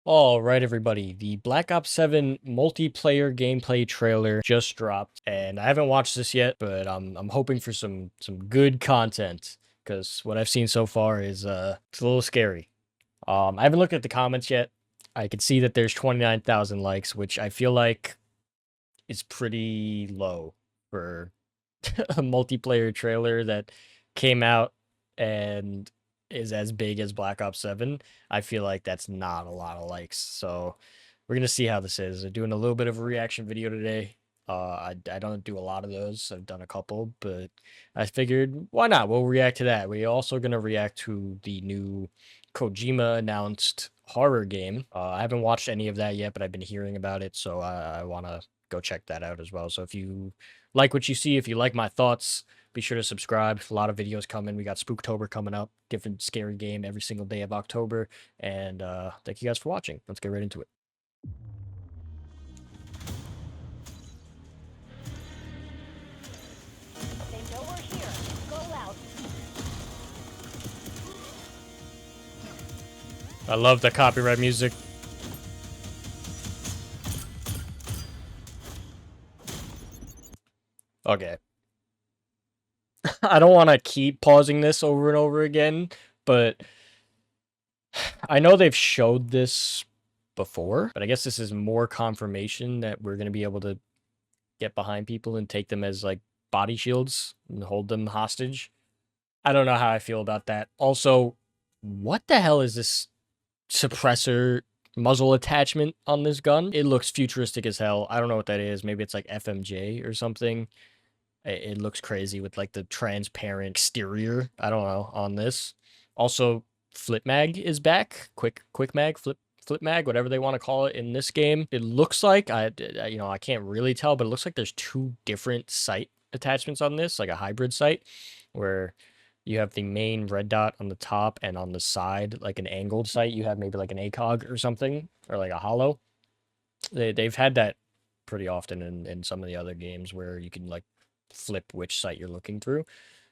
All right, everybody. The Black Ops 7 multiplayer gameplay trailer just dropped, and I haven't watched this yet, but I'm hoping for some good content because what I've seen so far is it's a little scary. I haven't looked at the comments yet. I can see that there's 29,000 likes, which I feel like is pretty low for a multiplayer trailer that came out and is as big as Black Ops 7. I feel like that's not a lot of likes. So we're gonna see how this is. I'm doing a little bit of a reaction video today. I don't do a lot of those. I've done a couple, but I figured why not? We'll react to that. We're also gonna react to the new Kojima announced horror game. I haven't watched any of that yet, but I've been hearing about it, so I want to go check that out as well. So if you like what you see, if you like my thoughts, be sure to subscribe. A lot of videos coming. We got Spooktober coming up, different scary game every single day of October. And thank you guys for watching. Let's get right into it. They know we're here. Go out. I love the copyright music. Okay. I don't want to keep pausing this over and over again, but I know they've showed this before, but I guess this is more confirmation that we're going to be able to get behind people and take them as like body shields and hold them hostage. I don't know how I feel about that. Also, what the hell is this suppressor muzzle attachment on this gun? It looks futuristic as hell. I don't know what that is. Maybe it's like FMJ or something. It looks crazy with like the transparent exterior. I don't know on this. Also, flip mag is back. Quick mag, flip mag, whatever they want to call it in this game. It looks like I can't really tell, but it looks like there's two different sight attachments on this, like a hybrid sight, where you have the main red dot on the top and on the side, like an angled sight. You have maybe like an ACOG or something, or like a hollow. They've had that pretty often in some of the other games where you can like flip which sight you're looking through.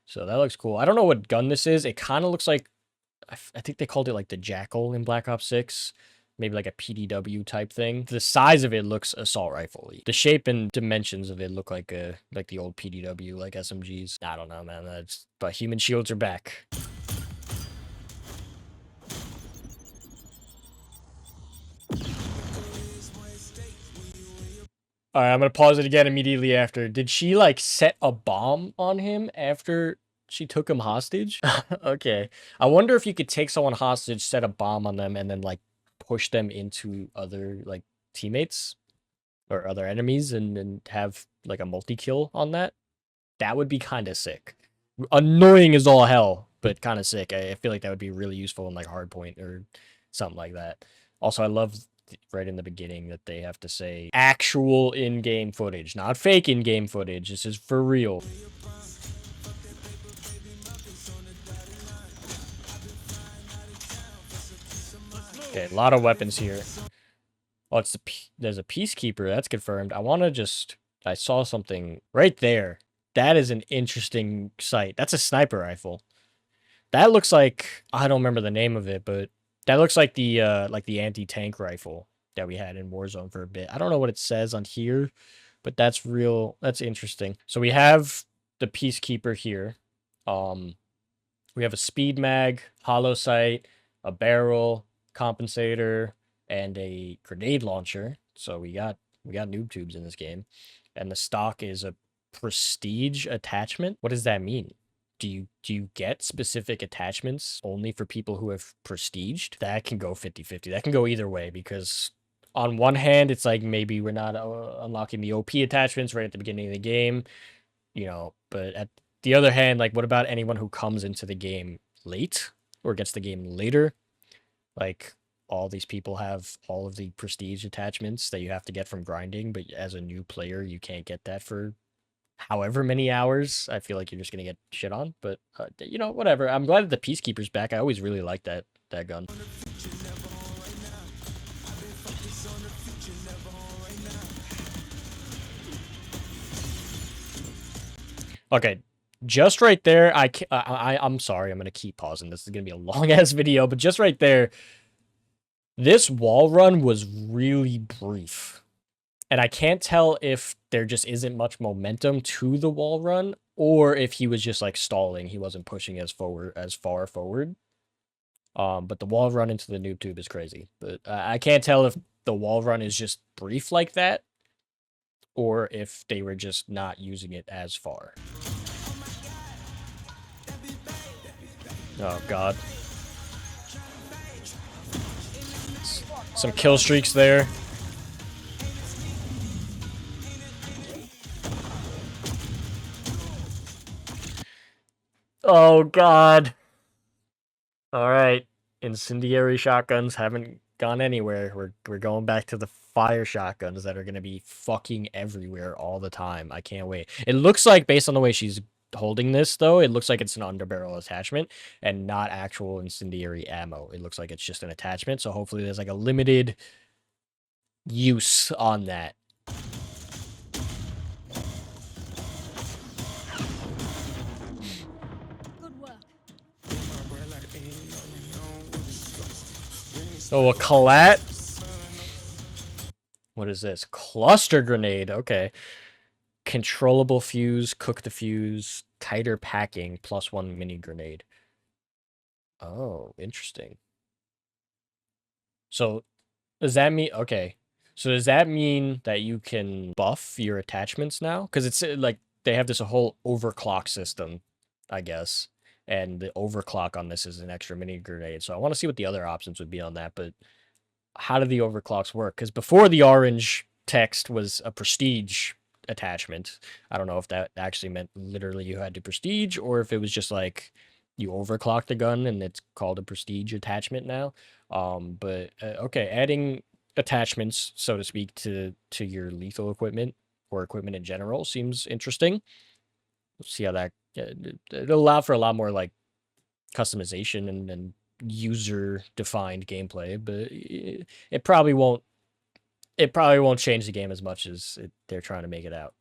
So that looks cool. I don't know what gun this is. It kind of looks like I think they called it like the Jackal in Black Ops 6. Maybe like a PDW type thing. The size of it looks assault rifle-y. The shape and dimensions of it look like the old PDW, like SMGs. I don't know, man. But human shields are back. All right, I'm gonna pause it again immediately after. Did she like set a bomb on him after she took him hostage? Okay. I wonder if you could take someone hostage, set a bomb on them, and then like push them into other like teammates or other enemies and have like a multi-kill on that. That would be kind of sick. Annoying as all hell, but kind of sick. I feel like that would be really useful in like Hardpoint or something like that. Also, I love right in the beginning that they have to say actual in-game footage, not fake in-game footage. This is for real. Okay, a lot of weapons here. Oh, there's a peacekeeper. That's confirmed. I saw something right there. That is an interesting sight. That's a sniper rifle. That looks like I don't remember the name of it, but that looks like the anti-tank rifle that we had in Warzone for a bit. I don't know what it says on here, but that's real. That's interesting. So we have the Peacekeeper here. We have a speed mag, hollow sight, a barrel, compensator, and a grenade launcher. So we got noob tubes in this game, and the stock is a prestige attachment. What does that mean? Do you get specific attachments only for people who have prestiged? That can go 50-50. That can go either way because on one hand, it's like maybe we're not unlocking the OP attachments right at the beginning of the game, but at the other hand, like what about anyone who comes into the game late or gets the game later? Like all these people have all of the prestige attachments that you have to get from grinding, but as a new player, you can't get that for however many hours. I feel like you're just gonna get shit on, but whatever. I'm glad that the Peacekeeper's back. I always really liked that gun. Okay, just right there. I'm sorry. I'm gonna keep pausing. This is gonna be a long ass video, but just right there, This wall run was really brief. And I can't tell if there just isn't much momentum to the wall run or if he was just like stalling. He wasn't pushing as far forward. But the wall run into the noob tube is crazy. But I can't tell if the wall run is just brief like that or if they were just not using it as far. Oh god. Some kill streaks there. Oh god. All right. Incendiary shotguns haven't gone anywhere. We're going back to the fire shotguns that are going to be fucking everywhere all the time. I can't wait. It looks like, based on the way she's holding this, though, it looks like it's an underbarrel attachment and not actual incendiary ammo. It looks like it's just an attachment, so hopefully there's like a limited use on that. Good work. Oh, a collat? What is this? Cluster grenade. Okay. Controllable fuse, cook the fuse, tighter packing, +1 mini grenade. Oh, interesting. So, does that mean... Okay. So does that mean that you can buff your attachments now? Because it's like they have this whole overclock system, I guess. And the overclock on this is an extra mini grenade. So I want to see what the other options would be on that. But how do the overclocks work? Because before the orange text was a prestige attachment. I don't know if that actually meant literally you had to prestige or if it was just like you overclock the gun and it's called a prestige attachment now. But okay, adding attachments, so to speak, to your lethal equipment or equipment in general seems interesting. Let's see how that it'll allow for a lot more like customization and user defined gameplay, but it probably won't change the game as much as they're trying to make it out.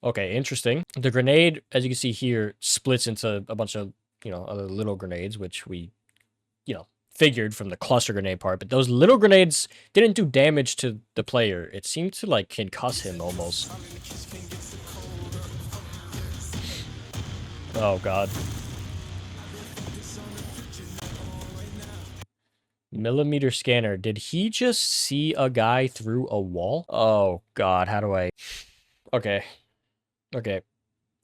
Okay, interesting. The grenade, as you can see here, splits into a bunch of, other little grenades, which we, figured from the cluster grenade part, but those little grenades didn't do damage to the player. It seemed to, like, concuss him almost. Oh, God. Millimeter scanner. Did he just see a guy through a wall? Oh, God, how do I... Okay. Okay.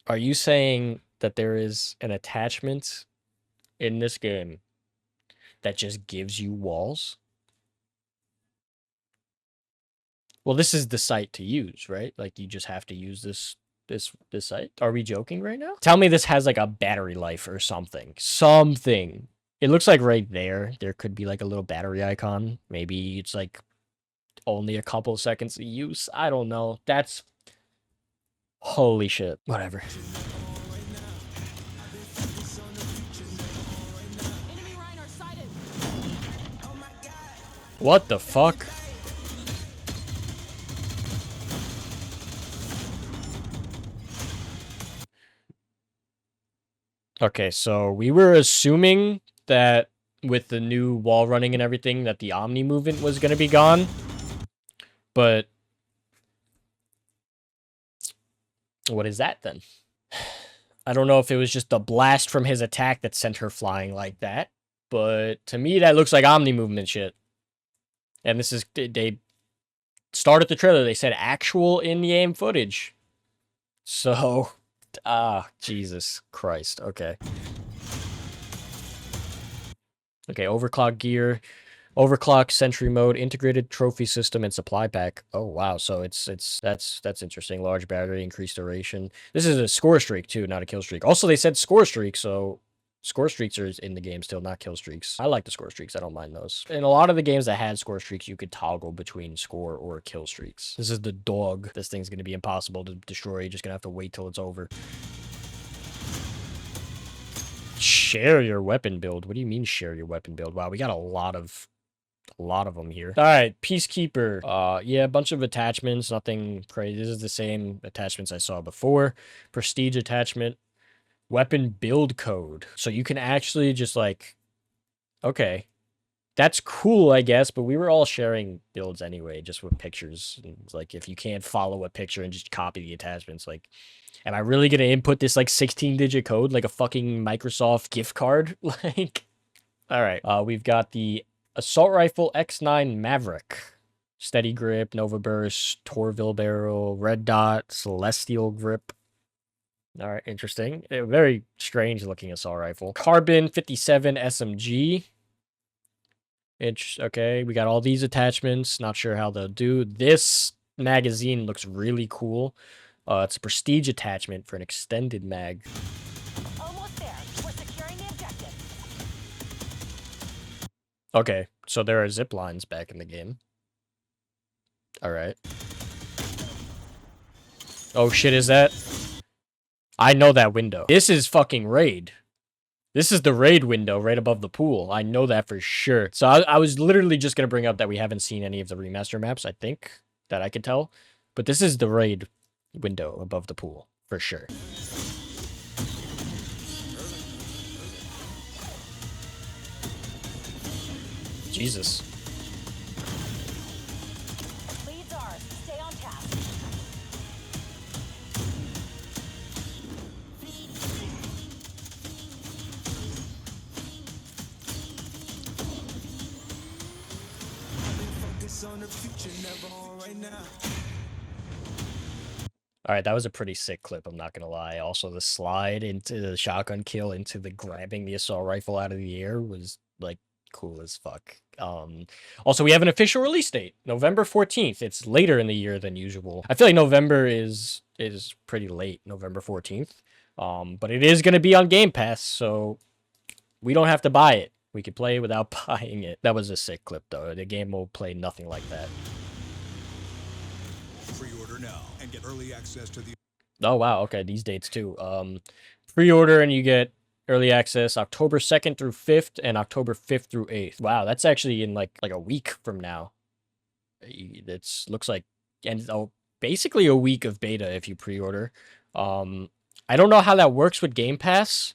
Are you saying that there is an attachment in this game that just gives you walls? Well, this is the site to use, right? Like, you just have to use this site. Are we joking right now? Tell me this has like a battery life or something. Something. It looks like right there could be like a little battery icon. Maybe it's like only a couple seconds of use. I don't know. That's holy shit. Whatever. What the fuck? Okay, so we were assuming that with the new wall running and everything that the Omni movement was going to be gone. But what is that then? I don't know if it was just the blast from his attack that sent her flying like that. But to me, that looks like Omni movement shit. And this is... They started the trailer. They said actual in-game footage. So... Jesus Christ. Okay. Okay, overclock gear, overclock sentry mode, integrated trophy system, and supply pack. Oh wow, so that's interesting. Large battery, increased duration. This is a score streak too, not a kill streak. Also, they said score streak, so score streaks are in the game still, not kill streaks. I like the score streaks. I don't mind those. In a lot of the games that had score streaks, you could toggle between score or kill streaks. This is the dog. This thing's gonna be impossible to destroy. You're just gonna have to wait till it's over. Share your weapon build. What do you mean share your weapon build? Wow, we got a lot of them here. All right, Peacekeeper. Yeah, a bunch of attachments, nothing crazy. This is the same attachments I saw before. Prestige attachment. weapon build code. So you can actually just like, okay, that's cool, I guess, but we were all sharing builds anyway, just with pictures. And it's like, if you can't follow a picture and just copy the attachments, like, am I really going to input this like 16-digit code like a fucking Microsoft gift card? Like, all right. We've got the Assault Rifle X9 Maverick. Steady Grip, Nova Burst, Torville Barrel, Red Dot, Celestial Grip. All right, interesting. A very strange looking assault rifle. Carbon 57 SMG. Okay, we got all these attachments. Not sure how they'll do. This magazine looks really cool. It's a prestige attachment for an extended mag. Almost there. We're securing the objective. Okay, so there are zip lines back in the game. All right. Oh shit, is that? I know that window. This is fucking raid. This is the raid window right above the pool. I know that for sure. So I was literally just going to bring up that we haven't seen any of the remaster maps, I think, that I could tell. But this is the raid window above the pool, for sure. Jesus. Leads ours. Stay on task. All right, that was a pretty sick clip, I'm not going to lie. Also, the slide into the shotgun kill into the grabbing the assault rifle out of the air was, like, cool as fuck. Also, we have an official release date, November 14th. It's later in the year than usual. I feel like November is pretty late, November 14th. But it is going to be on Game Pass, so we don't have to buy it. We could play without buying it. That was a sick clip, though. The game will play nothing like that. Pre-order now and get early access to the... Oh, wow. Okay, these dates, too. Pre-order and you get early access October 2nd through 5th and October 5th through 8th. Wow, that's actually in, like a week from now. It looks like... And basically a week of beta if you pre-order. I don't know how that works with Game Pass.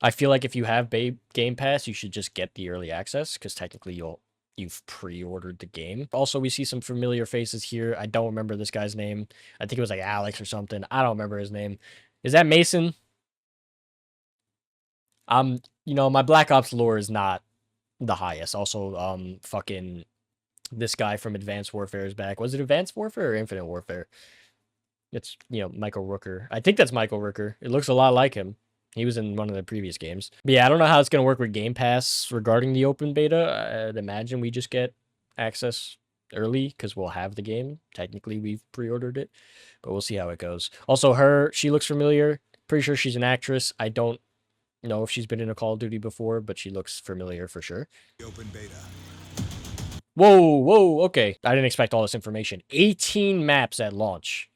I feel like if you have Game Pass, you should just get the early access, because technically you've pre-ordered the game. Also, we see some familiar faces here. I don't remember this guy's name. I think it was like Alex or something. I don't remember his name. Is that Mason? You know, my Black Ops lore is not the highest. Also, fucking this guy from Advanced Warfare is back. Was it Advanced Warfare or Infinite Warfare? It's, you know, Michael Rooker. I think that's Michael Rooker. It looks a lot like him. He was in one of the previous games. But yeah, I don't know how it's going to work with Game Pass regarding the open beta. I'd imagine we just get access early because we'll have the game. Technically, we've pre-ordered it, but we'll see how it goes. Also, she looks familiar. Pretty sure she's an actress. I don't know if she's been in a Call of Duty before, but she looks familiar for sure. open beta. Whoa, okay. I didn't expect all this information. 18 maps at launch.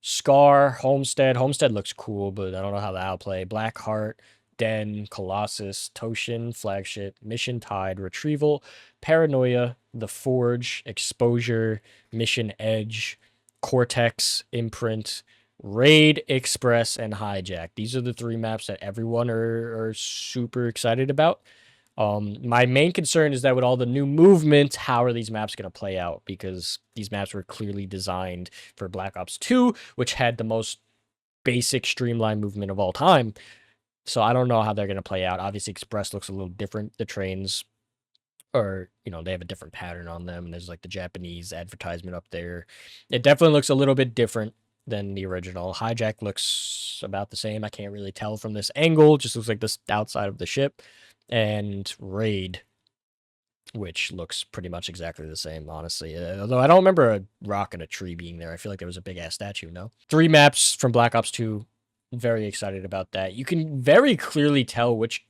Scar, Homestead. Homestead looks cool, but I don't know how that'll play. Blackheart, Den, Colossus, Toshin, Flagship, Mission Tide, Retrieval, Paranoia, The Forge, Exposure, Mission Edge, Cortex, Imprint, Raid, Express, and Hijack. These are the 3 maps that everyone are super excited about. My main concern is that with all the new movement, how are these maps going to play out? Because these maps were clearly designed for Black Ops 2, which had the most basic streamlined movement of all time. So I don't know how they're going to play out. Obviously, Express looks a little different. The trains are, you know, they have a different pattern on them. There's like the Japanese advertisement up there. It definitely looks a little bit different than the original. Hijack looks about the same. I can't really tell from this angle. It just looks like this outside of the ship. And Raid, which looks pretty much exactly the same, honestly. Although I don't remember a rock and a tree being there. I feel like there was a big-ass statue, no? 3 maps from Black Ops 2. Very excited about that. You can very clearly tell which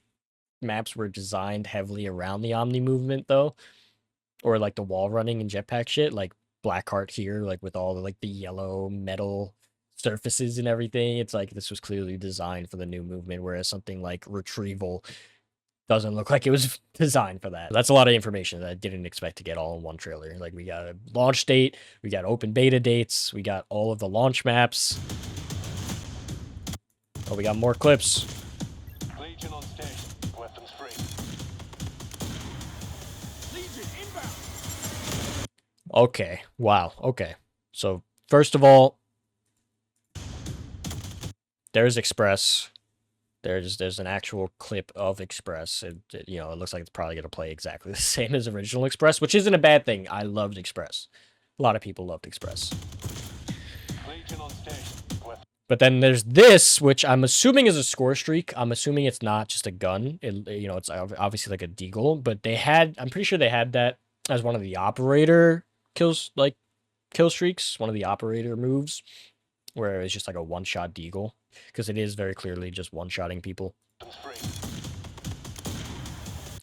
maps were designed heavily around the Omni movement, though. Or, like, the wall running and jetpack shit. Like, Blackheart here, like, with all the, like, the yellow metal surfaces and everything. It's like this was clearly designed for the new movement, whereas something like Retrieval doesn't look like it was designed for that. That's a lot of information that I didn't expect to get all in one trailer. Like, we got a launch date, we got open beta dates, we got all of the launch maps. Oh, we got more clips. Legion on station. Weapons free. Legion inbound. Okay. Wow. Okay. So, first of all, there's Express. There's an actual clip of Express. It looks like it's probably going to play exactly the same as original Express, which isn't a bad thing. I loved Express. A lot of people loved Express. Legion on station. But then there's this, which I'm assuming is a score streak. I'm assuming it's not just a gun. It's obviously like a deagle, but I'm pretty sure they had that as one of the operator kill streaks, one of the operator moves, where it's just like a one-shot deagle, because it is very clearly just one-shotting people. Weapons free.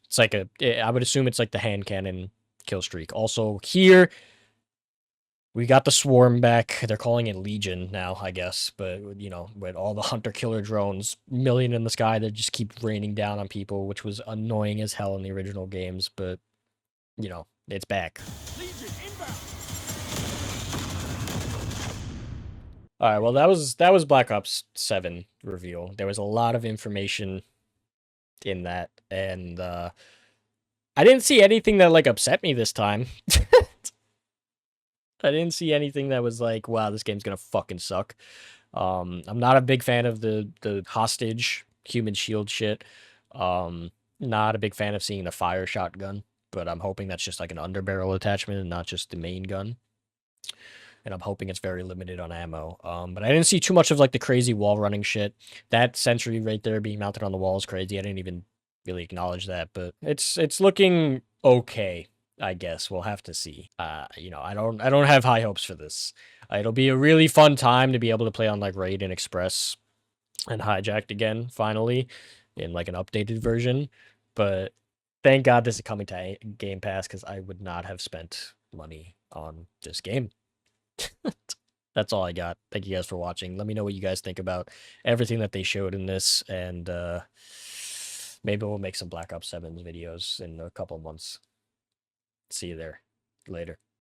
It's like I would assume it's like the hand cannon kill streak. Also here, we got the Swarm back. They're calling it Legion now, I guess. But, with all the hunter-killer drones, million in the sky that just keep raining down on people, which was annoying as hell in the original games. But, it's back. Legion inbound. All right, well, that was Black Ops 7 reveal. There was a lot of information in that, and I didn't see anything that, like, upset me this time. I didn't see anything that was like, wow, this game's gonna fucking suck. I'm not a big fan of the hostage human shield shit. Not a big fan of seeing the fire shotgun, but I'm hoping that's just like an underbarrel attachment and not just the main gun. And I'm hoping it's very limited on ammo. But I didn't see too much of like the crazy wall running shit. That sentry right there being mounted on the wall is crazy. I didn't even really acknowledge that, but it's looking okay. I guess we'll have to see. I don't have high hopes for this. It'll be a really fun time to be able to play on like Raid and Express and Hijacked again, finally, in like an updated version. But thank God this is coming to Game Pass, because I would not have spent money on this game. That's all I got. Thank you guys for watching. Let me know what you guys think about everything that they showed in this, and maybe we'll make some Black Ops 7 videos in a couple of months. See you there. Later.